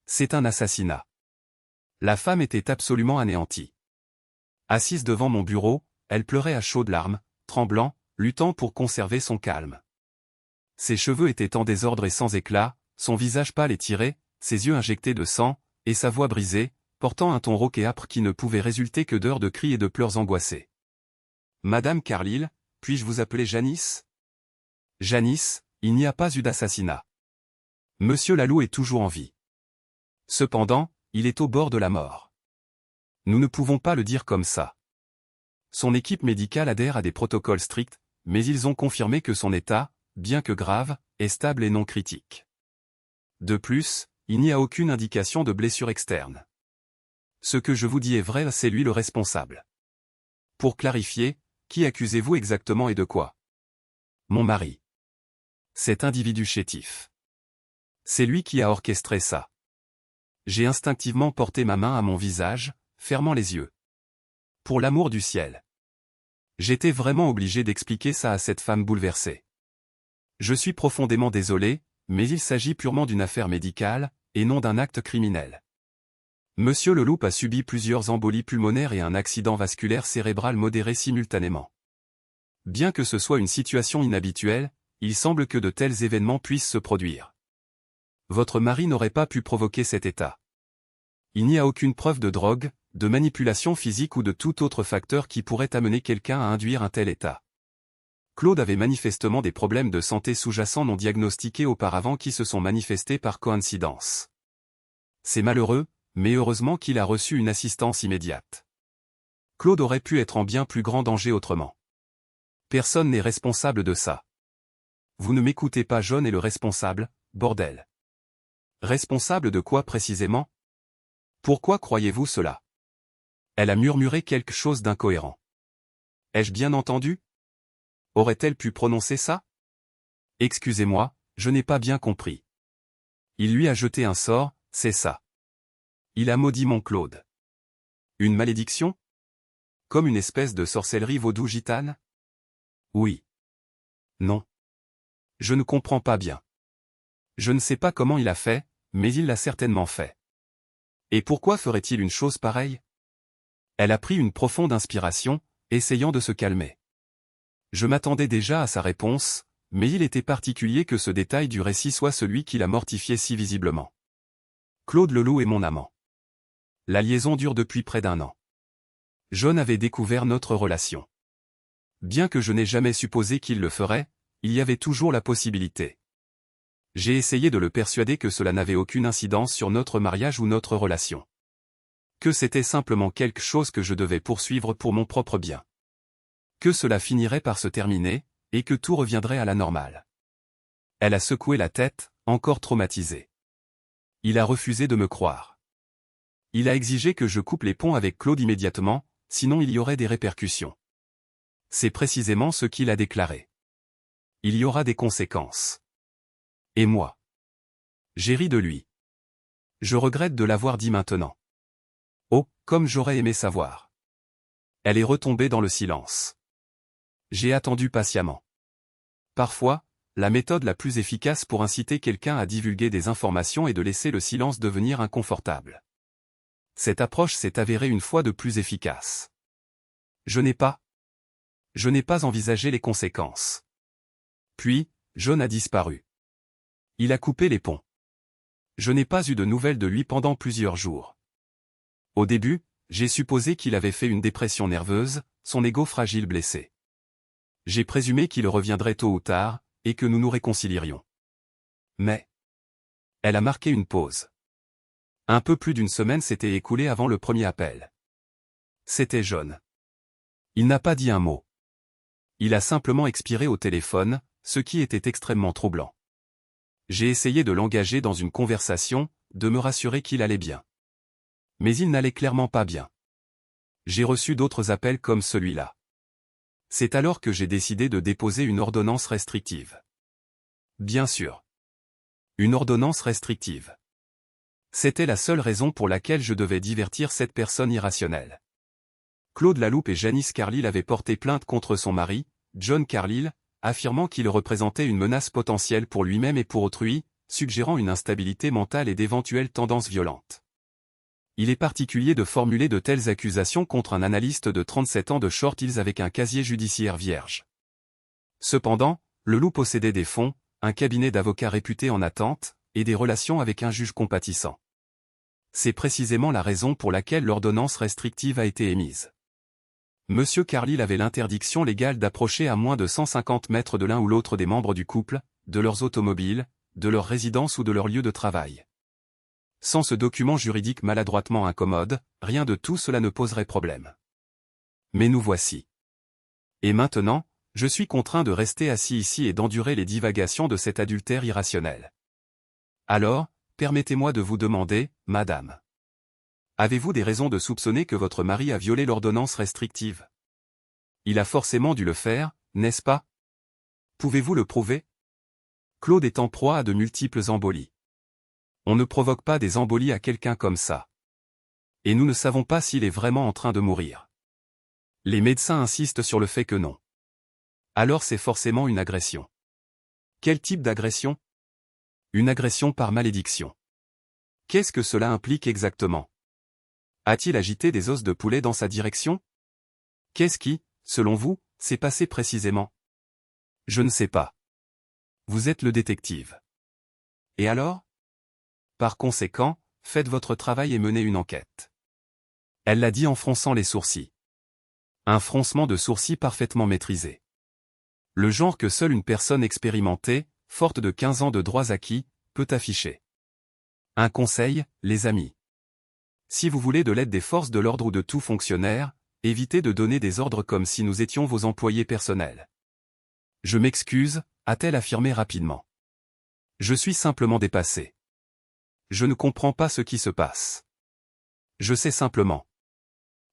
C'est un assassinat. La femme était absolument anéantie. Assise devant mon bureau, elle pleurait à chaudes larmes, tremblant, luttant pour conserver son calme. Ses cheveux étaient en désordre et sans éclat, son visage pâle et tiré, ses yeux injectés de sang, et sa voix brisée, portant un ton rauque et âpre qui ne pouvait résulter que d'heures de cris et de pleurs angoissés. « Madame Carlyle, puis-je vous appeler Janice ?»« Janice, il n'y a pas eu d'assassinat. Monsieur Lalou est toujours en vie. Cependant, il est au bord de la mort. Nous ne pouvons pas le dire comme ça. Son équipe médicale adhère à des protocoles stricts, mais ils ont confirmé que son état, bien que grave, est stable et non critique. De plus, il n'y a aucune indication de blessure externe. Ce que je vous dis est vrai, c'est lui le responsable. Pour clarifier, qui accusez-vous exactement et de quoi? Mon mari. Cet individu chétif. C'est lui qui a orchestré ça. J'ai instinctivement porté ma main à mon visage, fermant les yeux. Pour l'amour du ciel. J'étais vraiment obligé d'expliquer ça à cette femme bouleversée. Je suis profondément désolé, mais il s'agit purement d'une affaire médicale, et non d'un acte criminel. Monsieur Leloup a subi plusieurs embolies pulmonaires et un accident vasculaire cérébral modéré simultanément. Bien que ce soit une situation inhabituelle, il semble que de tels événements puissent se produire. Votre mari n'aurait pas pu provoquer cet état. Il n'y a aucune preuve de drogue, de manipulation physique ou de tout autre facteur qui pourrait amener quelqu'un à induire un tel état. Claude avait manifestement des problèmes de santé sous-jacents non diagnostiqués auparavant qui se sont manifestés par coïncidence. C'est malheureux, mais heureusement qu'il a reçu une assistance immédiate. Claude aurait pu être en bien plus grand danger autrement. Personne n'est responsable de ça. Vous ne m'écoutez pas, John est le responsable, bordel. Responsable de quoi précisément? Pourquoi croyez-vous cela? Elle a murmuré quelque chose d'incohérent. Ai-je bien entendu? Aurait-elle pu prononcer ça? Excusez-moi, je n'ai pas bien compris. Il lui a jeté un sort, c'est ça. Il a maudit mon Claude. Une malédiction? Comme une espèce de sorcellerie vaudou gitane? Oui. Non. Je ne comprends pas bien. Je ne sais pas comment il a fait, mais il l'a certainement fait. Et pourquoi ferait-il une chose pareille? Elle a pris une profonde inspiration, essayant de se calmer. Je m'attendais déjà à sa réponse, mais il était particulier que ce détail du récit soit celui qui l'a mortifié si visiblement. Claude Leloup est mon amant. La liaison dure depuis près d'1 an. John avait découvert notre relation. Bien que je n'ai jamais supposé qu'il le ferait, il y avait toujours la possibilité. J'ai essayé de le persuader que cela n'avait aucune incidence sur notre mariage ou notre relation. Que c'était simplement quelque chose que je devais poursuivre pour mon propre bien. Que cela finirait par se terminer, et que tout reviendrait à la normale. Elle a secoué la tête, encore traumatisée. Il a refusé de me croire. Il a exigé que je coupe les ponts avec Claude immédiatement, sinon il y aurait des répercussions. C'est précisément ce qu'il a déclaré. Il y aura des conséquences. Et moi? J'ai ri de lui. Je regrette de l'avoir dit maintenant. Oh, comme j'aurais aimé savoir. Elle est retombée dans le silence. J'ai attendu patiemment. Parfois, la méthode la plus efficace pour inciter quelqu'un à divulguer des informations est de laisser le silence devenir inconfortable. Cette approche s'est avérée une fois de plus efficace. Je n'ai pas envisagé les conséquences. Puis, John a disparu. Il a coupé les ponts. Je n'ai pas eu de nouvelles de lui pendant plusieurs jours. Au début, j'ai supposé qu'il avait fait une dépression nerveuse, son ego fragile blessé. J'ai présumé qu'il reviendrait tôt ou tard, et que nous nous réconcilierions. Mais elle a marqué une pause. Un peu plus d'1 semaine s'était écoulée avant le premier appel. C'était John. Il n'a pas dit un mot. Il a simplement expiré au téléphone, ce qui était extrêmement troublant. J'ai essayé de l'engager dans une conversation, de me rassurer qu'il allait bien. Mais il n'allait clairement pas bien. J'ai reçu d'autres appels comme celui-là. C'est alors que j'ai décidé de déposer une ordonnance restrictive. Bien sûr. Une ordonnance restrictive. C'était la seule raison pour laquelle je devais divertir cette personne irrationnelle. Claude Lalloup et Janice Carlyle avaient porté plainte contre son mari, John Carlyle, affirmant qu'il représentait une menace potentielle pour lui-même et pour autrui, suggérant une instabilité mentale et d'éventuelles tendances violentes. Il est particulier de formuler de telles accusations contre un analyste de 37 ans de Short Hills avec un casier judiciaire vierge. Cependant, le loup possédait des fonds, un cabinet d'avocats réputé en attente, et des relations avec un juge compatissant. C'est précisément la raison pour laquelle l'ordonnance restrictive a été émise. Monsieur Carlyle avait l'interdiction légale d'approcher à moins de 150 mètres de l'un ou l'autre des membres du couple, de leurs automobiles, de leur résidence ou de leur lieu de travail. Sans ce document juridique maladroitement incommode, rien de tout cela ne poserait problème. Mais nous voici. Et maintenant, je suis contraint de rester assis ici et d'endurer les divagations de cet adultère irrationnel. Alors, permettez-moi de vous demander, madame. Avez-vous des raisons de soupçonner que votre mari a violé l'ordonnance restrictive? Il a forcément dû le faire, n'est-ce pas? Pouvez-vous le prouver? Claude est en proie à de multiples embolies. On ne provoque pas des embolies à quelqu'un comme ça. Et nous ne savons pas s'il est vraiment en train de mourir. Les médecins insistent sur le fait que non. Alors c'est forcément une agression. Quel type d'agression? Une agression par malédiction. Qu'est-ce que cela implique exactement? A-t-il agité des os de poulet dans sa direction? Qu'est-ce qui, selon vous, s'est passé précisément? Je ne sais pas. Vous êtes le détective. Et alors? Par conséquent, faites votre travail et menez une enquête. Elle l'a dit en fronçant les sourcils. Un froncement de sourcils parfaitement maîtrisé. Le genre que seule une personne expérimentée, forte de 15 ans de droits acquis, peut afficher. Un conseil, les amis. Si vous voulez de l'aide des forces de l'ordre ou de tout fonctionnaire, évitez de donner des ordres comme si nous étions vos employés personnels. Je m'excuse, a-t-elle affirmé rapidement. Je suis simplement dépassé. Je ne comprends pas ce qui se passe. Je sais simplement.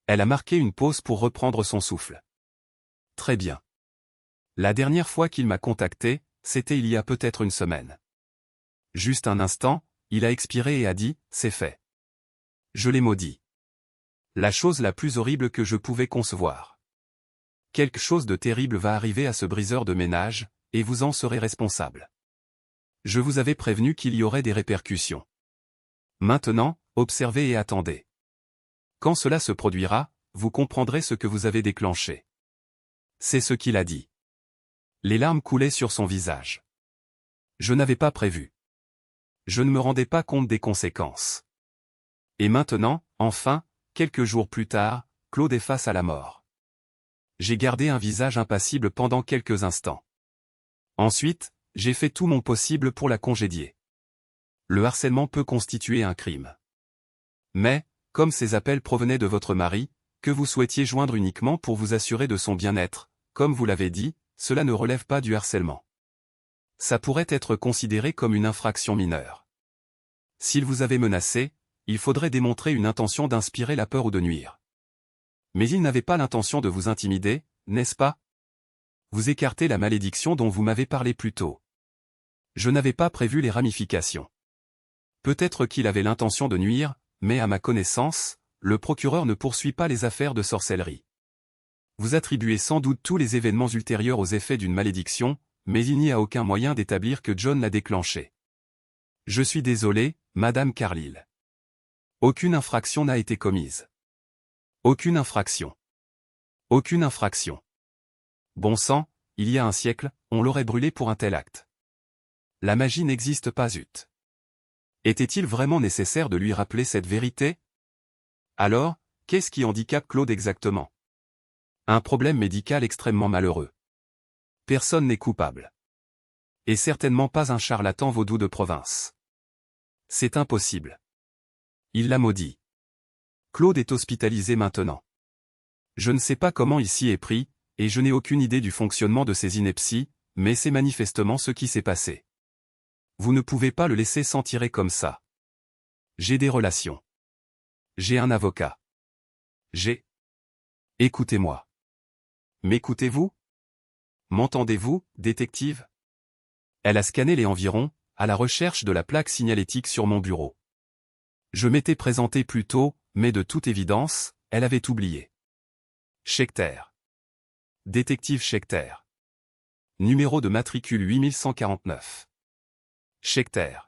Elle a marqué une pause pour reprendre son souffle. Très bien. La dernière fois qu'il m'a contacté, c'était il y a peut-être une semaine. Juste un instant, il a expiré et a dit, c'est fait. Je l'ai maudit. La chose la plus horrible que je pouvais concevoir. Quelque chose de terrible va arriver à ce briseur de ménage, et vous en serez responsable. Je vous avais prévenu qu'il y aurait des répercussions. Maintenant, observez et attendez. Quand cela se produira, vous comprendrez ce que vous avez déclenché. C'est ce qu'il a dit. Les larmes coulaient sur son visage. Je n'avais pas prévu. Je ne me rendais pas compte des conséquences. Et maintenant, enfin, quelques jours plus tard, Claude est face à la mort. J'ai gardé un visage impassible pendant quelques instants. Ensuite, j'ai fait tout mon possible pour la congédier. Le harcèlement peut constituer un crime. Mais, comme ces appels provenaient de votre mari, que vous souhaitiez joindre uniquement pour vous assurer de son bien-être, comme vous l'avez dit, cela ne relève pas du harcèlement. Ça pourrait être considéré comme une infraction mineure. S'il vous avait menacé, il faudrait démontrer une intention d'inspirer la peur ou de nuire. Mais il n'avait pas l'intention de vous intimider, n'est-ce pas? Vous écartez la malédiction dont vous m'avez parlé plus tôt. Je n'avais pas prévu les ramifications. Peut-être qu'il avait l'intention de nuire, mais à ma connaissance, le procureur ne poursuit pas les affaires de sorcellerie. Vous attribuez sans doute tous les événements ultérieurs aux effets d'une malédiction, mais il n'y a aucun moyen d'établir que John l'a déclenchée. Je suis désolé, Madame Carlyle. Aucune infraction n'a été commise. Aucune infraction. Aucune infraction. Bon sang, il y a un siècle, on l'aurait brûlé pour un tel acte. La magie n'existe pas, zut. Était-il vraiment nécessaire de lui rappeler cette vérité? Alors, qu'est-ce qui handicape Claude exactement? Un problème médical extrêmement malheureux. Personne n'est coupable. Et certainement pas un charlatan vaudou de province. C'est impossible. Il l'a maudit. Claude est hospitalisé maintenant. Je ne sais pas comment il s'y est pris, et je n'ai aucune idée du fonctionnement de ces inepties, mais c'est manifestement ce qui s'est passé. Vous ne pouvez pas le laisser s'en tirer comme ça. J'ai des relations. J'ai un avocat. Écoutez-moi. M'écoutez-vous? M'entendez-vous, détective? Elle a scanné les environs, à la recherche de la plaque signalétique sur mon bureau. Je m'étais présenté plus tôt, mais de toute évidence, elle avait oublié. Schechter. Détective Schechter. Numéro de matricule 8149. Schechter.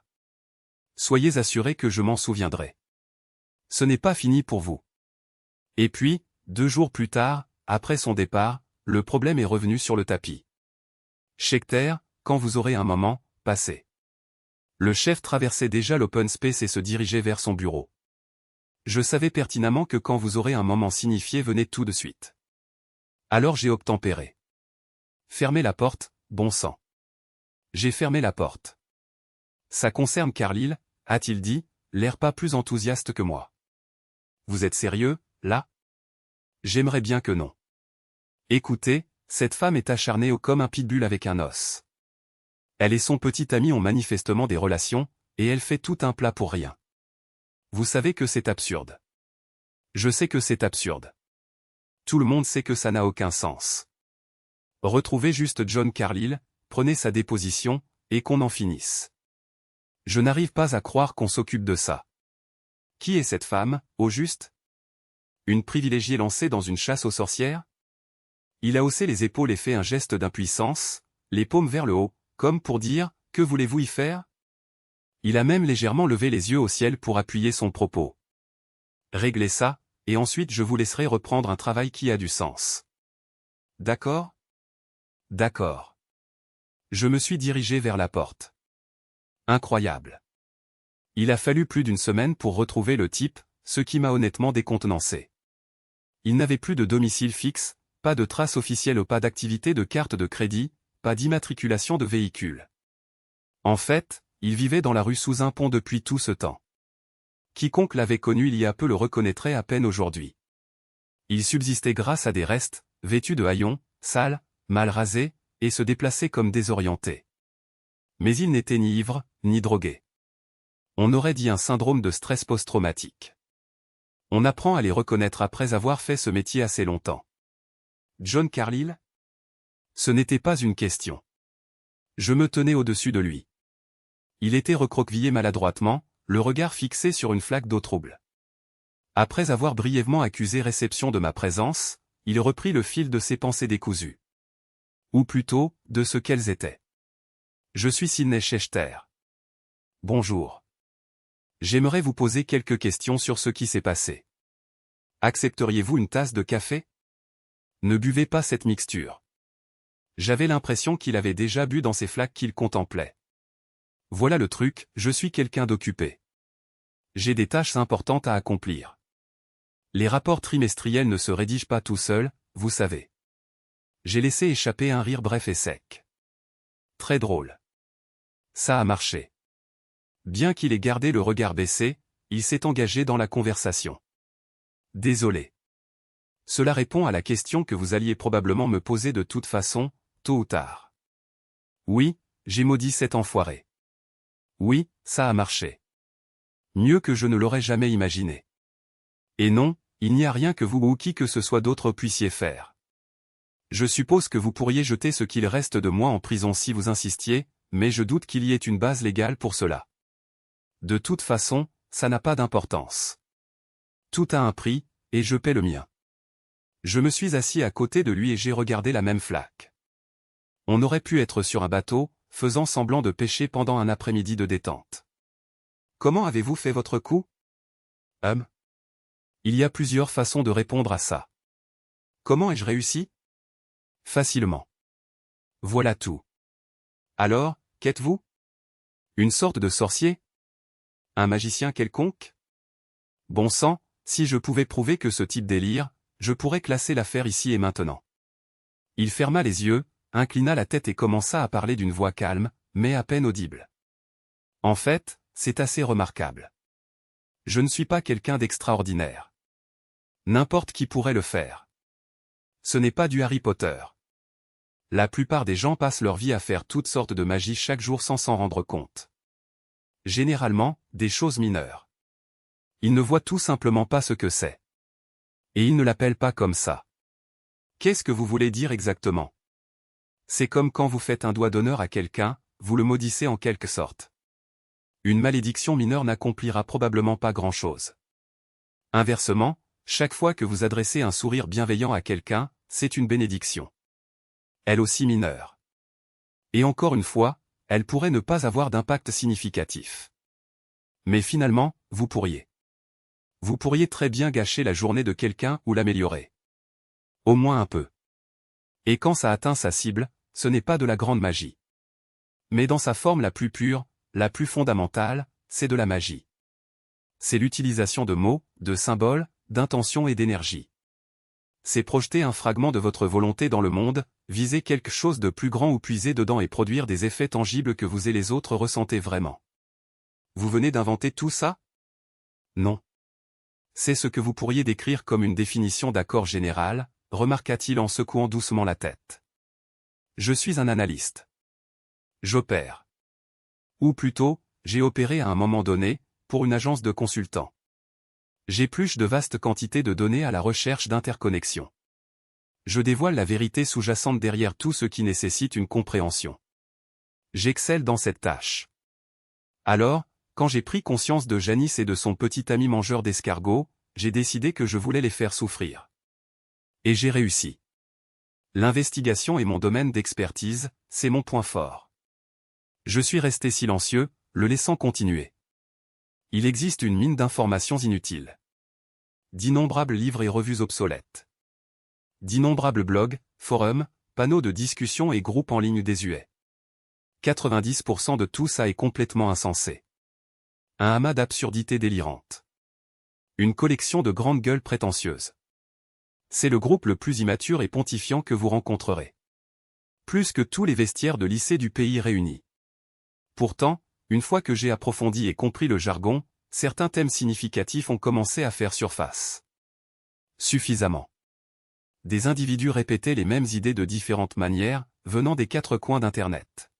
Soyez assuré que je m'en souviendrai. Ce n'est pas fini pour vous. Et puis, 2 jours plus tard, après son départ, le problème est revenu sur le tapis. Schechter, quand vous aurez un moment, passez. Le chef traversait déjà l'open space et se dirigeait vers son bureau. Je savais pertinemment que quand vous aurez un moment signifié venez tout de suite. Alors j'ai obtempéré. Fermez la porte, bon sang. J'ai fermé la porte. Ça concerne Carlyle, a-t-il dit, l'air pas plus enthousiaste que moi. Vous êtes sérieux, là? J'aimerais bien que non. Écoutez, cette femme est acharnée comme un pitbull avec un os. Elle et son petit ami ont manifestement des relations, et elle fait tout un plat pour rien. Vous savez que c'est absurde. Je sais que c'est absurde. Tout le monde sait que ça n'a aucun sens. Retrouvez juste John Carlyle, prenez sa déposition, et qu'on en finisse. Je n'arrive pas à croire qu'on s'occupe de ça. Qui est cette femme, au juste? Une privilégiée lancée dans une chasse aux sorcières? Il a haussé les épaules et fait un geste d'impuissance, les paumes vers le haut, comme pour dire, que voulez-vous y faire? Il a même légèrement levé les yeux au ciel pour appuyer son propos. Réglez ça, et ensuite je vous laisserai reprendre un travail qui a du sens. D'accord? D'accord. Je me suis dirigé vers la porte. Incroyable. Il a fallu plus d'une semaine pour retrouver le type, ce qui m'a honnêtement décontenancé. Il n'avait plus de domicile fixe, pas de trace officielle ou pas d'activité de carte de crédit, pas d'immatriculation de véhicule. En fait, il vivait dans la rue sous un pont depuis tout ce temps. Quiconque l'avait connu il y a peu le reconnaîtrait à peine aujourd'hui. Il subsistait grâce à des restes, vêtus de haillons, sales, mal rasés, et se déplaçait comme désorienté. Mais il n'était ni ivre, ni drogué. On aurait dit un syndrome de stress post-traumatique. On apprend à les reconnaître après avoir fait ce métier assez longtemps. John Carlyle? Ce n'était pas une question. Je me tenais au-dessus de lui. Il était recroquevillé maladroitement, le regard fixé sur une flaque d'eau trouble. Après avoir brièvement accusé réception de ma présence, il reprit le fil de ses pensées décousues. Ou plutôt, de ce qu'elles étaient. Je suis Sidney Schechter. Bonjour. J'aimerais vous poser quelques questions sur ce qui s'est passé. Accepteriez-vous une tasse de café? Ne buvez pas cette mixture. J'avais l'impression qu'il avait déjà bu dans ces flaques qu'il contemplait. Voilà le truc, je suis quelqu'un d'occupé. J'ai des tâches importantes à accomplir. Les rapports trimestriels ne se rédigent pas tout seuls, vous savez. J'ai laissé échapper un rire bref et sec. Très drôle. Ça a marché. Bien qu'il ait gardé le regard baissé, il s'est engagé dans la conversation. Désolé. Cela répond à la question que vous alliez probablement me poser de toute façon, tôt ou tard. Oui, j'ai maudit cet enfoiré. Oui, ça a marché. Mieux que je ne l'aurais jamais imaginé. Et non, il n'y a rien que vous ou qui que ce soit d'autre puissiez faire. Je suppose que vous pourriez jeter ce qu'il reste de moi en prison si vous insistiez, mais je doute qu'il y ait une base légale pour cela. De toute façon, ça n'a pas d'importance. Tout a un prix, et je paie le mien. Je me suis assis à côté de lui et j'ai regardé la même flaque. On aurait pu être sur un bateau, faisant semblant de pêcher pendant un après-midi de détente. Comment avez-vous fait votre coup? Il y a plusieurs façons de répondre à ça. Comment ai-je réussi? Facilement. Voilà tout. Alors, qu'êtes-vous? Une sorte de sorcier? Un magicien quelconque? Bon sang, si je pouvais prouver que ce type délire, je pourrais classer l'affaire ici et maintenant. Il ferma les yeux, inclina la tête et commença à parler d'une voix calme, mais à peine audible. En fait, c'est assez remarquable. Je ne suis pas quelqu'un d'extraordinaire. N'importe qui pourrait le faire. Ce n'est pas du Harry Potter. La plupart des gens passent leur vie à faire toutes sortes de magie chaque jour sans s'en rendre compte. Généralement, des choses mineures. Ils ne voient tout simplement pas ce que c'est. Et ils ne l'appellent pas comme ça. Qu'est-ce que vous voulez dire exactement? C'est comme quand vous faites un doigt d'honneur à quelqu'un, vous le maudissez en quelque sorte. Une malédiction mineure n'accomplira probablement pas grand-chose. Inversement, chaque fois que vous adressez un sourire bienveillant à quelqu'un, c'est une bénédiction. Elle aussi mineure. Et encore une fois, elle pourrait ne pas avoir d'impact significatif. Mais finalement, vous pourriez. Vous pourriez très bien gâcher la journée de quelqu'un ou l'améliorer. Au moins un peu. Et quand ça atteint sa cible, ce n'est pas de la grande magie. Mais dans sa forme la plus pure, la plus fondamentale, c'est de la magie. C'est l'utilisation de mots, de symboles, d'intentions et d'énergie. C'est projeter un fragment de votre volonté dans le monde, viser quelque chose de plus grand ou puiser dedans et produire des effets tangibles que vous et les autres ressentez vraiment. Vous venez d'inventer tout ça? Non. C'est ce que vous pourriez décrire comme une définition d'accord général, remarqua-t-il en secouant doucement la tête. Je suis un analyste. J'opère. Ou plutôt, j'ai opéré à un moment donné, pour une agence de consultants. J'épluche de vastes quantités de données à la recherche d'interconnexions. Je dévoile la vérité sous-jacente derrière tout ce qui nécessite une compréhension. J'excelle dans cette tâche. Alors, quand j'ai pris conscience de Janice et de son petit ami mangeur d'escargots, j'ai décidé que je voulais les faire souffrir. Et j'ai réussi. L'investigation est mon domaine d'expertise, c'est mon point fort. Je suis resté silencieux, le laissant continuer. Il existe une mine d'informations inutiles. D'innombrables livres et revues obsolètes. D'innombrables blogs, forums, panneaux de discussion et groupes en ligne désuets. 90% de tout ça est complètement insensé. Un amas d'absurdités délirantes. Une collection de grandes gueules prétentieuses. C'est le groupe le plus immature et pontifiant que vous rencontrerez. Plus que tous les vestiaires de lycée du pays réunis. Pourtant, une fois que j'ai approfondi et compris le jargon, certains thèmes significatifs ont commencé à faire surface. Suffisamment. Des individus répétaient les mêmes idées de différentes manières, venant des quatre coins d'Internet.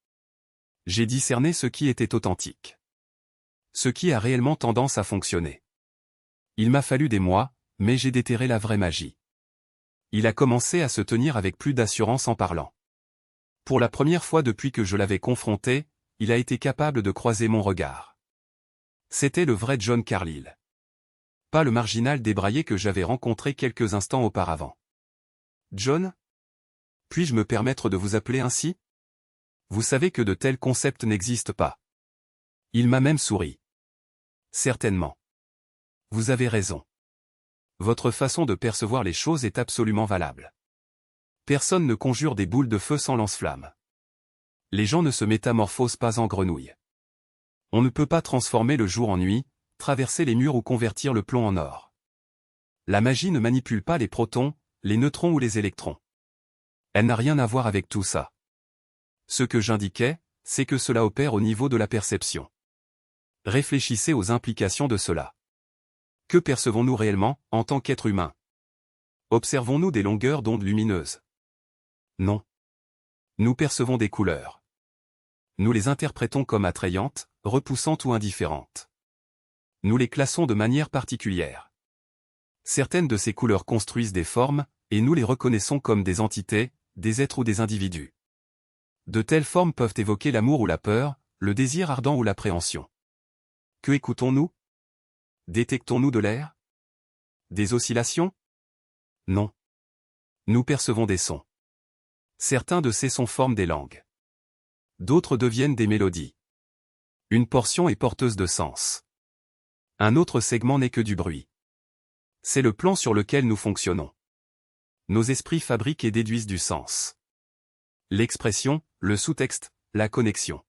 J'ai discerné ce qui était authentique. Ce qui a réellement tendance à fonctionner. Il m'a fallu des mois, mais j'ai déterré la vraie magie. Il a commencé à se tenir avec plus d'assurance en parlant. Pour la première fois depuis que je l'avais confronté, il a été capable de croiser mon regard. C'était le vrai John Carlyle. Pas le marginal débraillé que j'avais rencontré quelques instants auparavant. John? Puis-je me permettre de vous appeler ainsi? Vous savez que de tels concepts n'existent pas. Il m'a même souri. Certainement. Vous avez raison. Votre façon de percevoir les choses est absolument valable. Personne ne conjure des boules de feu sans lance-flamme. Les gens ne se métamorphosent pas en grenouilles. On ne peut pas transformer le jour en nuit, traverser les murs ou convertir le plomb en or. La magie ne manipule pas les protons, les neutrons ou les électrons. Elle n'a rien à voir avec tout ça. Ce que j'indiquais, c'est que cela opère au niveau de la perception. Réfléchissez aux implications de cela. Que percevons-nous réellement, en tant qu'être humain? Observons-nous des longueurs d'onde lumineuses? Non. Nous percevons des couleurs. Nous les interprétons comme attrayantes, repoussantes ou indifférentes. Nous les classons de manière particulière. Certaines de ces couleurs construisent des formes, et nous les reconnaissons comme des entités, des êtres ou des individus. De telles formes peuvent évoquer l'amour ou la peur, le désir ardent ou l'appréhension. Que écoutons-nous? Détectons-nous de l'air? Des oscillations? Non. Nous percevons des sons. Certains de ces sons forment des langues. D'autres deviennent des mélodies. Une portion est porteuse de sens. Un autre segment n'est que du bruit. C'est le plan sur lequel nous fonctionnons. Nos esprits fabriquent et déduisent du sens. L'expression, le sous-texte, la connexion.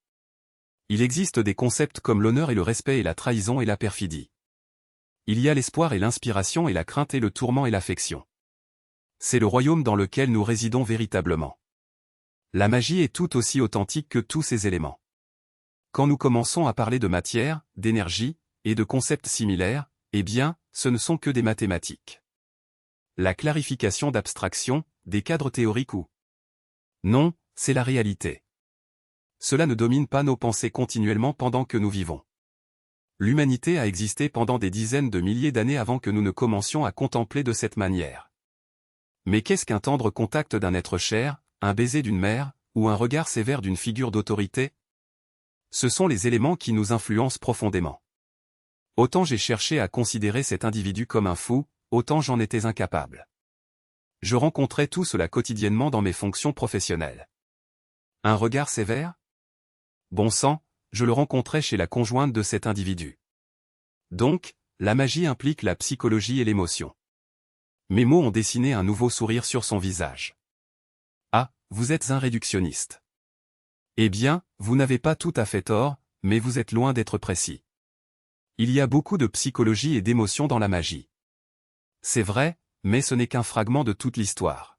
Il existe des concepts comme l'honneur et le respect et la trahison et la perfidie. Il y a l'espoir et l'inspiration et la crainte et le tourment et l'affection. C'est le royaume dans lequel nous résidons véritablement. La magie est tout aussi authentique que tous ces éléments. Quand nous commençons à parler de matière, d'énergie, et de concepts similaires, eh bien, ce ne sont que des mathématiques. La clarification d'abstraction, des cadres théoriques ou... Non, c'est la réalité. Cela ne domine pas nos pensées continuellement pendant que nous vivons. L'humanité a existé pendant des dizaines de milliers d'années avant que nous ne commencions à contempler de cette manière. Mais qu'est-ce qu'un tendre contact d'un être cher, un baiser d'une mère, ou un regard sévère d'une figure d'autorité? Ce sont les éléments qui nous influencent profondément. Autant j'ai cherché à considérer cet individu comme un fou, autant j'en étais incapable. Je rencontrais tout cela quotidiennement dans mes fonctions professionnelles. Un regard sévère? Bon sang, je le rencontrais chez la conjointe de cet individu. Donc, la magie implique la psychologie et l'émotion. Mes mots ont dessiné un nouveau sourire sur son visage. Ah, vous êtes un réductionniste. Eh bien, vous n'avez pas tout à fait tort, mais vous êtes loin d'être précis. Il y a beaucoup de psychologie et d'émotion dans la magie. C'est vrai, mais ce n'est qu'un fragment de toute l'histoire.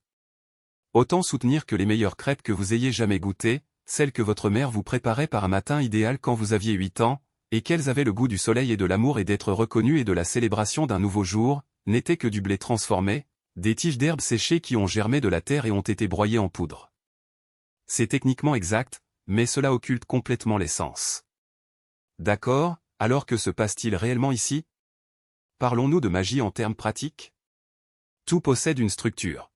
Autant soutenir que les meilleures crêpes que vous ayez jamais goûtées, celles que votre mère vous préparait par un matin idéal quand vous aviez 8 ans, et qu'elles avaient le goût du soleil et de l'amour et d'être reconnues et de la célébration d'un nouveau jour, n'étaient que du blé transformé, des tiges d'herbes séchées qui ont germé de la terre et ont été broyées en poudre. C'est techniquement exact, mais cela occulte complètement l'essence. D'accord, alors que se passe-t-il réellement ici? Parlons-nous de magie en termes pratiques? Tout possède une structure.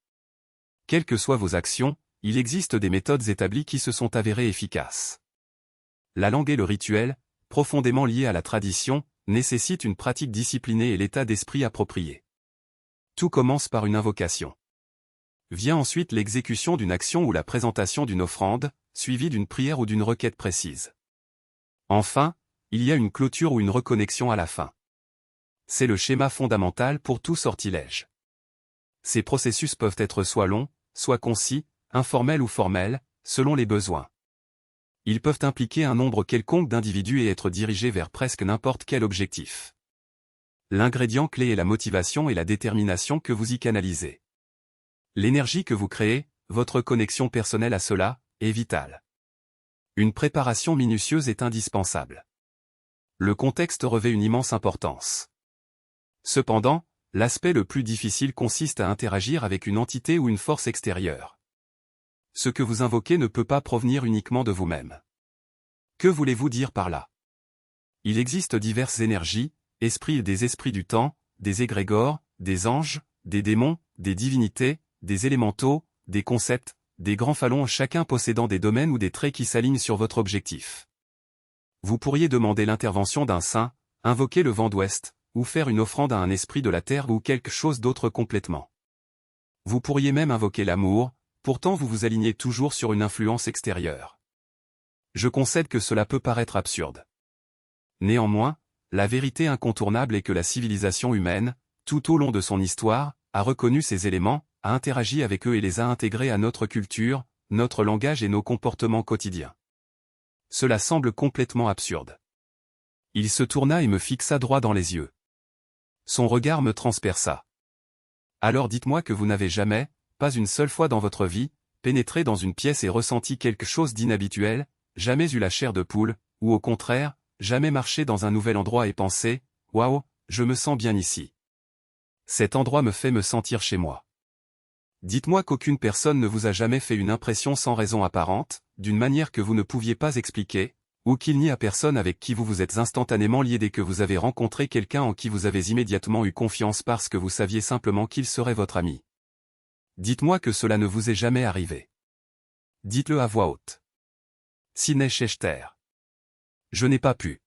Quelles que soient vos actions, il existe des méthodes établies qui se sont avérées efficaces. La langue et le rituel, profondément liés à la tradition, nécessitent une pratique disciplinée et l'état d'esprit approprié. Tout commence par une invocation. Vient ensuite l'exécution d'une action ou la présentation d'une offrande, suivie d'une prière ou d'une requête précise. Enfin, il y a une clôture ou une reconnexion à la fin. C'est le schéma fondamental pour tout sortilège. Ces processus peuvent être soit longs, soit concis, informels ou formels, selon les besoins. Ils peuvent impliquer un nombre quelconque d'individus et être dirigés vers presque n'importe quel objectif. L'ingrédient clé est la motivation et la détermination que vous y canalisez. L'énergie que vous créez, votre connexion personnelle à cela, est vitale. Une préparation minutieuse est indispensable. Le contexte revêt une immense importance. Cependant, l'aspect le plus difficile consiste à interagir avec une entité ou une force extérieure. Ce que vous invoquez ne peut pas provenir uniquement de vous-même. Que voulez-vous dire par là? Il existe diverses énergies, esprits des esprits du temps, des égrégores, des anges, des démons, des divinités, des élémentaux, des concepts, des grands phalons chacun possédant des domaines ou des traits qui s'alignent sur votre objectif. Vous pourriez demander l'intervention d'un saint, invoquer le vent d'ouest, ou faire une offrande à un esprit de la terre ou quelque chose d'autre complètement. Vous pourriez même invoquer l'amour, pourtant vous vous alignez toujours sur une influence extérieure. Je concède que cela peut paraître absurde. Néanmoins, la vérité incontournable est que la civilisation humaine, tout au long de son histoire, a reconnu ces éléments, a interagi avec eux et les a intégrés à notre culture, notre langage et nos comportements quotidiens. Cela semble complètement absurde. Il se tourna et me fixa droit dans les yeux. Son regard me transperça. Alors dites-moi que vous n'avez jamais, pas une seule fois dans votre vie, pénétré dans une pièce et ressenti quelque chose d'inhabituel, jamais eu la chair de poule, ou au contraire, jamais marché dans un nouvel endroit et pensé, « Waouh, je me sens bien ici. Cet endroit me fait me sentir chez moi. » Dites-moi qu'aucune personne ne vous a jamais fait une impression sans raison apparente, d'une manière que vous ne pouviez pas expliquer, ou qu'il n'y a personne avec qui vous vous êtes instantanément lié dès que vous avez rencontré quelqu'un en qui vous avez immédiatement eu confiance parce que vous saviez simplement qu'il serait votre ami. Dites-moi que cela ne vous est jamais arrivé. Dites-le à voix haute. Sidney Schechter. Je n'ai pas pu.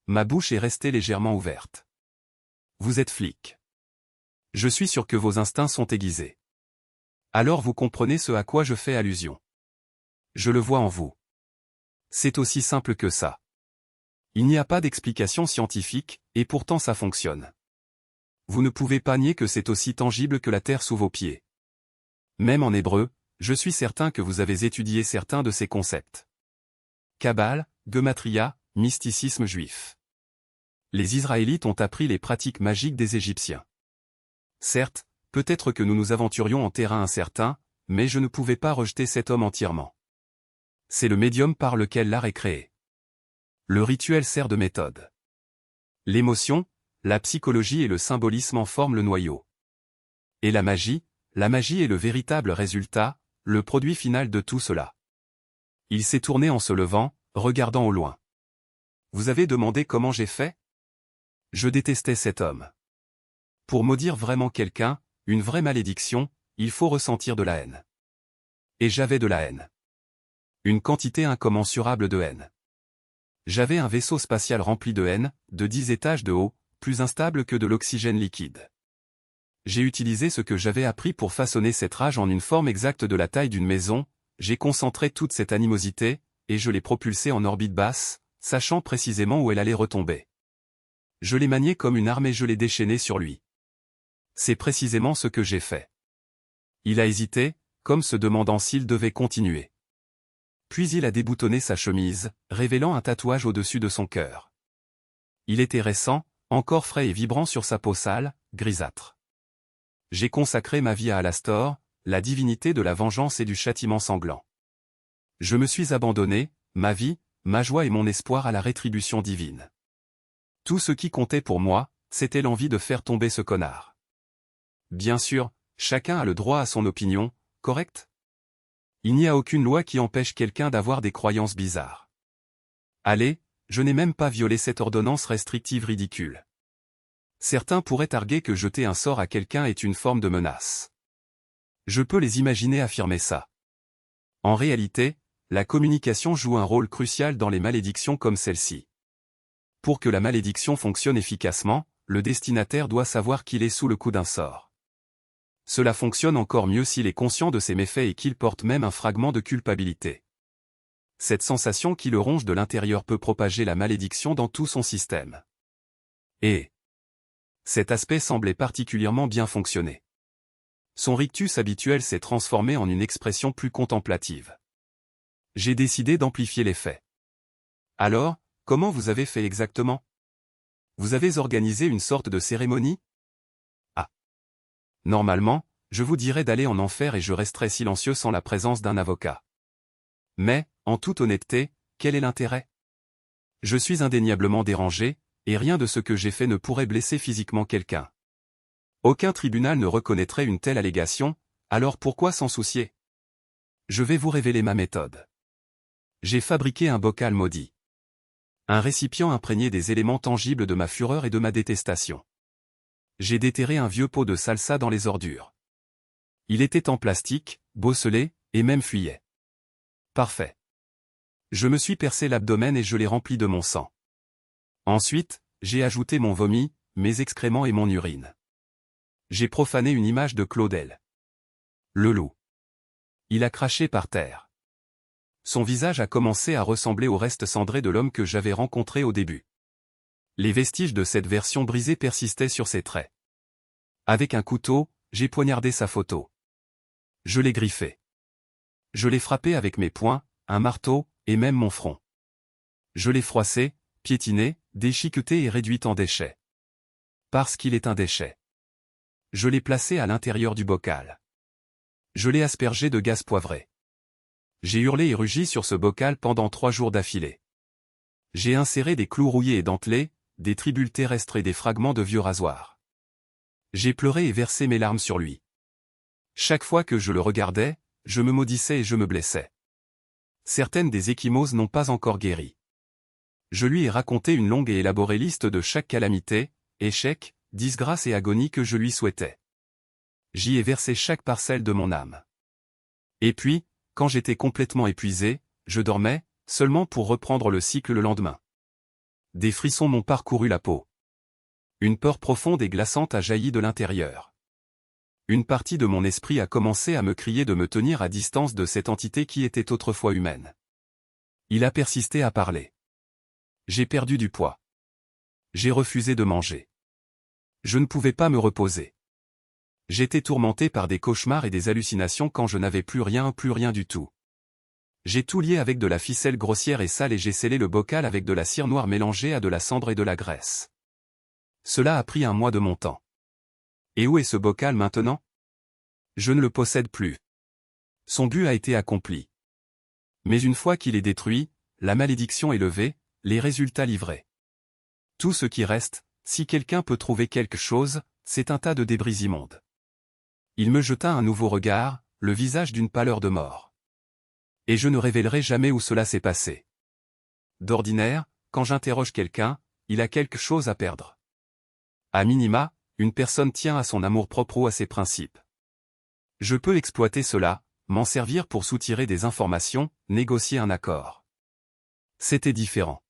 Ma bouche est restée légèrement ouverte. Vous êtes flic. Je suis sûr que vos instincts sont aiguisés. Alors vous comprenez ce à quoi je fais allusion. Je le vois en vous. C'est aussi simple que ça. Il n'y a pas d'explication scientifique, et pourtant ça fonctionne. Vous ne pouvez pas nier que c'est aussi tangible que la terre sous vos pieds. Même en hébreu, je suis certain que vous avez étudié certains de ces concepts. Kabbale, Gematria, mysticisme juif. Les Israélites ont appris les pratiques magiques des Égyptiens. Certes, peut-être que nous nous aventurions en terrain incertain, mais je ne pouvais pas rejeter cet homme entièrement. C'est le médium par lequel l'art est créé. Le rituel sert de méthode. L'émotion, la psychologie et le symbolisme en forment le noyau. Et la magie est le véritable résultat, le produit final de tout cela. Il s'est tourné en se levant, regardant au loin. Vous avez demandé comment j'ai fait? Je détestais cet homme. Pour maudire vraiment quelqu'un, une vraie malédiction, il faut ressentir de la haine. Et j'avais de la haine. Une quantité incommensurable de haine. J'avais un vaisseau spatial rempli de haine, de 10 étages de haut, plus instable que de l'oxygène liquide. J'ai utilisé ce que j'avais appris pour façonner cette rage en une forme exacte de la taille d'une maison, j'ai concentré toute cette animosité, et je l'ai propulsée en orbite basse, sachant précisément où elle allait retomber. Je l'ai maniée comme une arme et je l'ai déchaînée sur lui. C'est précisément ce que j'ai fait. Il a hésité, comme se demandant s'il devait continuer. Puis il a déboutonné sa chemise, révélant un tatouage au-dessus de son cœur. Il était récent, encore frais et vibrant sur sa peau sale, grisâtre. J'ai consacré ma vie à Alastor, la divinité de la vengeance et du châtiment sanglant. Je me suis abandonné, ma vie, ma joie et mon espoir à la rétribution divine. Tout ce qui comptait pour moi, c'était l'envie de faire tomber ce connard. Bien sûr, chacun a le droit à son opinion, correct? Il n'y a aucune loi qui empêche quelqu'un d'avoir des croyances bizarres. Allez, je n'ai même pas violé cette ordonnance restrictive ridicule. Certains pourraient arguer que jeter un sort à quelqu'un est une forme de menace. Je peux les imaginer affirmer ça. En réalité, la communication joue un rôle crucial dans les malédictions comme celle-ci. Pour que la malédiction fonctionne efficacement, le destinataire doit savoir qu'il est sous le coup d'un sort. Cela fonctionne encore mieux s'il est conscient de ses méfaits et qu'il porte même un fragment de culpabilité. Cette sensation qui le ronge de l'intérieur peut propager la malédiction dans tout son système. Et cet aspect semblait particulièrement bien fonctionner. Son rictus habituel s'est transformé en une expression plus contemplative. J'ai décidé d'amplifier l'effet. Alors, comment vous avez fait exactement? Vous avez organisé une sorte de cérémonie? Ah. Normalement, je vous dirais d'aller en enfer et je resterai silencieux sans la présence d'un avocat. Mais, en toute honnêteté, quel est l'intérêt? Je suis indéniablement dérangé, et rien de ce que j'ai fait ne pourrait blesser physiquement quelqu'un. Aucun tribunal ne reconnaîtrait une telle allégation, alors pourquoi s'en soucier? Je vais vous révéler ma méthode. J'ai fabriqué un bocal maudit. Un récipient imprégné des éléments tangibles de ma fureur et de ma détestation. J'ai déterré un vieux pot de salsa dans les ordures. Il était en plastique, bosselé, et même fuyait. Parfait. Je me suis percé l'abdomen et je l'ai rempli de mon sang. Ensuite, j'ai ajouté mon vomi, mes excréments et mon urine. J'ai profané une image de Claudel. Le loup. Il a craché par terre. Son visage a commencé à ressembler au reste cendré de l'homme que j'avais rencontré au début. Les vestiges de cette version brisée persistaient sur ses traits. Avec un couteau, j'ai poignardé sa photo. Je l'ai griffé. Je l'ai frappé avec mes poings, un marteau, et même mon front. Je l'ai froissé, piétiné, déchiqueté et réduit en déchet. Parce qu'il est un déchet. Je l'ai placé à l'intérieur du bocal. Je l'ai aspergé de gaz poivré. J'ai hurlé et rugi sur ce bocal pendant 3 jours d'affilée. J'ai inséré des clous rouillés et dentelés, des tribules terrestres et des fragments de vieux rasoirs. J'ai pleuré et versé mes larmes sur lui. Chaque fois que je le regardais, je me maudissais et je me blessais. Certaines des ecchymoses n'ont pas encore guéri. Je lui ai raconté une longue et élaborée liste de chaque calamité, échec, disgrâce et agonie que je lui souhaitais. J'y ai versé chaque parcelle de mon âme. Et puis, quand j'étais complètement épuisé, je dormais, seulement pour reprendre le cycle le lendemain. Des frissons m'ont parcouru la peau. Une peur profonde et glaçante a jailli de l'intérieur. Une partie de mon esprit a commencé à me crier de me tenir à distance de cette entité qui était autrefois humaine. Il a persisté à parler. J'ai perdu du poids. J'ai refusé de manger. Je ne pouvais pas me reposer. J'étais tourmenté par des cauchemars et des hallucinations quand je n'avais plus rien du tout. J'ai tout lié avec de la ficelle grossière et sale et j'ai scellé le bocal avec de la cire noire mélangée à de la cendre et de la graisse. Cela a pris 1 mois de mon temps. Et où est ce bocal maintenant? Je ne le possède plus. Son but a été accompli. Mais une fois qu'il est détruit, la malédiction est levée, les résultats livrés. Tout ce qui reste, si quelqu'un peut trouver quelque chose, c'est un tas de débris immondes. Il me jeta un nouveau regard, le visage d'une pâleur de mort. Et je ne révélerai jamais où cela s'est passé. D'ordinaire, quand j'interroge quelqu'un, il a quelque chose à perdre. À minima, une personne tient à son amour-propre ou à ses principes. Je peux exploiter cela, m'en servir pour soutirer des informations, négocier un accord. C'était différent.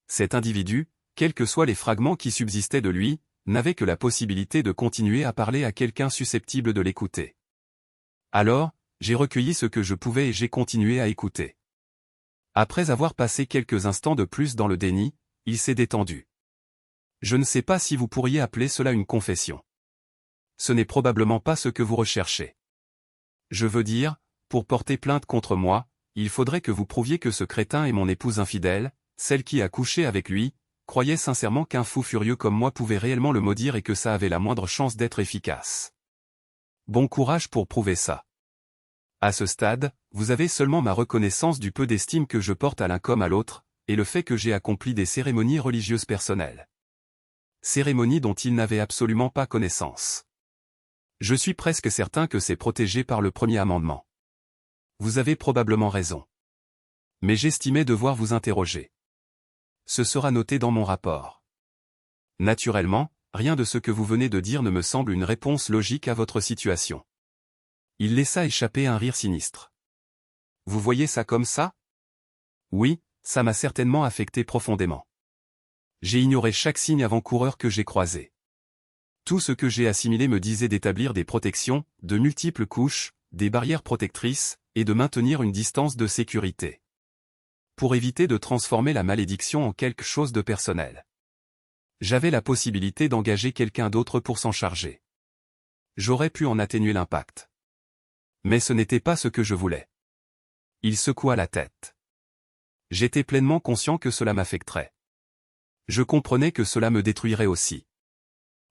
Cet individu, quels que soient les fragments qui subsistaient de lui, n'avait que la possibilité de continuer à parler à quelqu'un susceptible de l'écouter. Alors, j'ai recueilli ce que je pouvais et j'ai continué à écouter. Après avoir passé quelques instants de plus dans le déni, il s'est détendu. Je ne sais pas si vous pourriez appeler cela une confession. Ce n'est probablement pas ce que vous recherchez. Je veux dire, pour porter plainte contre moi, il faudrait que vous prouviez que ce crétin est mon épouse infidèle, celle qui a couché avec lui, croyait sincèrement qu'un fou furieux comme moi pouvait réellement le maudire et que ça avait la moindre chance d'être efficace. Bon courage pour prouver ça. À ce stade, vous avez seulement ma reconnaissance du peu d'estime que je porte à l'un comme à l'autre, et le fait que j'ai accompli des cérémonies religieuses personnelles. Cérémonies dont il n'avait absolument pas connaissance. Je suis presque certain que c'est protégé par le premier amendement. Vous avez probablement raison. Mais j'estimais devoir vous interroger. Ce sera noté dans mon rapport. Naturellement, rien de ce que vous venez de dire ne me semble une réponse logique à votre situation. Il laissa échapper un rire sinistre. Vous voyez ça comme ça? Oui, ça m'a certainement affecté profondément. J'ai ignoré chaque signe avant-coureur que j'ai croisé. Tout ce que j'ai assimilé me disait d'établir des protections, de multiples couches, des barrières protectrices, et de maintenir une distance de sécurité. Pour éviter de transformer la malédiction en quelque chose de personnel. J'avais la possibilité d'engager quelqu'un d'autre pour s'en charger. J'aurais pu en atténuer l'impact. Mais ce n'était pas ce que je voulais. Il secoua la tête. J'étais pleinement conscient que cela m'affecterait. Je comprenais que cela me détruirait aussi.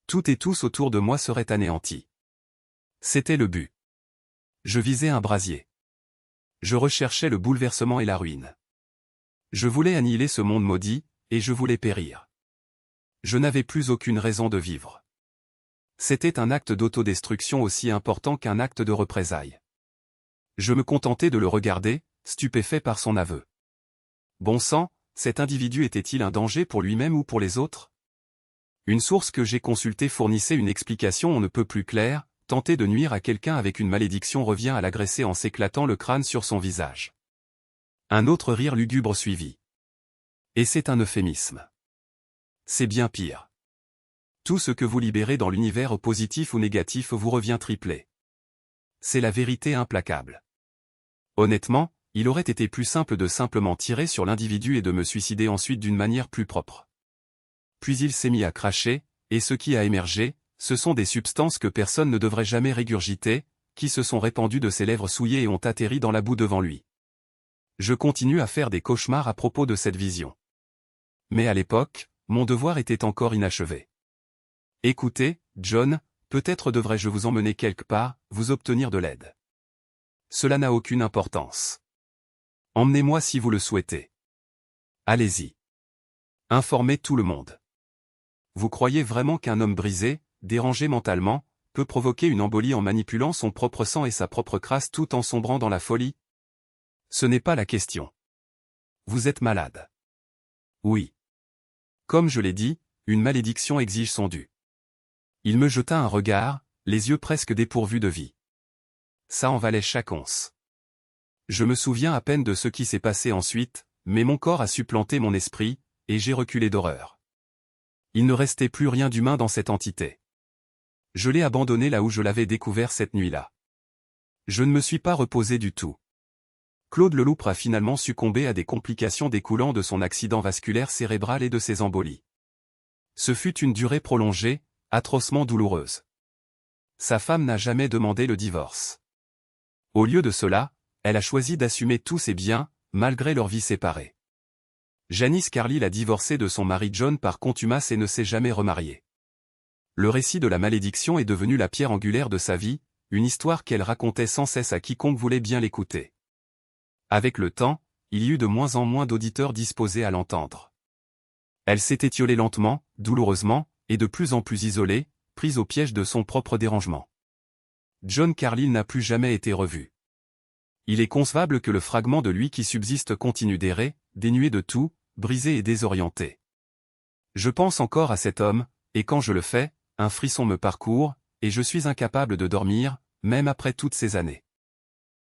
Tout et tous autour de moi seraient anéantis. C'était le but. Je visais un brasier. Je recherchais le bouleversement et la ruine. Je voulais annihiler ce monde maudit, et je voulais périr. Je n'avais plus aucune raison de vivre. C'était un acte d'autodestruction aussi important qu'un acte de représailles. Je me contentais de le regarder, stupéfait par son aveu. Bon sang, cet individu était-il un danger pour lui-même ou pour les autres? Une source que j'ai consultée fournissait une explication on ne peut plus claire, tenter de nuire à quelqu'un avec une malédiction revient à l'agresser en s'éclatant le crâne sur son visage. Un autre rire lugubre suivit. Et c'est un euphémisme. C'est bien pire. Tout ce que vous libérez dans l'univers positif ou négatif vous revient triplé. C'est la vérité implacable. Honnêtement, il aurait été plus simple de simplement tirer sur l'individu et de me suicider ensuite d'une manière plus propre. Puis il s'est mis à cracher, et ce qui a émergé, ce sont des substances que personne ne devrait jamais régurgiter, qui se sont répandues de ses lèvres souillées et ont atterri dans la boue devant lui. Je continue à faire des cauchemars à propos de cette vision. Mais à l'époque, mon devoir était encore inachevé. Écoutez, John, peut-être devrais-je vous emmener quelque part, vous obtenir de l'aide. Cela n'a aucune importance. Emmenez-moi si vous le souhaitez. Allez-y. Informez tout le monde. Vous croyez vraiment qu'un homme brisé, dérangé mentalement, peut provoquer une embolie en manipulant son propre sang et sa propre crasse tout en sombrant dans la folie? Ce n'est pas la question. Vous êtes malade. Oui. Comme je l'ai dit, une malédiction exige son dû. Il me jeta un regard, les yeux presque dépourvus de vie. Ça en valait chaque once. Je me souviens à peine de ce qui s'est passé ensuite, mais mon corps a supplanté mon esprit, et j'ai reculé d'horreur. Il ne restait plus rien d'humain dans cette entité. Je l'ai abandonné là où je l'avais découvert cette nuit-là. Je ne me suis pas reposé du tout. Claude Leloupre a finalement succombé à des complications découlant de son accident vasculaire cérébral et de ses embolies. Ce fut une durée prolongée, atrocement douloureuse. Sa femme n'a jamais demandé le divorce. Au lieu de cela, elle a choisi d'assumer tous ses biens, malgré leur vie séparée. Janice Carlyle a divorcé de son mari John par contumace et ne s'est jamais remariée. Le récit de la malédiction est devenu la pierre angulaire de sa vie, une histoire qu'elle racontait sans cesse à quiconque voulait bien l'écouter. Avec le temps, il y eut de moins en moins d'auditeurs disposés à l'entendre. Elle s'est étiolée lentement, douloureusement, et de plus en plus isolée, prise au piège de son propre dérangement. John Carlyle n'a plus jamais été revu. Il est concevable que le fragment de lui qui subsiste continue d'errer, dénué de tout, brisé et désorienté. Je pense encore à cet homme, et quand je le fais, un frisson me parcourt, et je suis incapable de dormir, même après toutes ces années.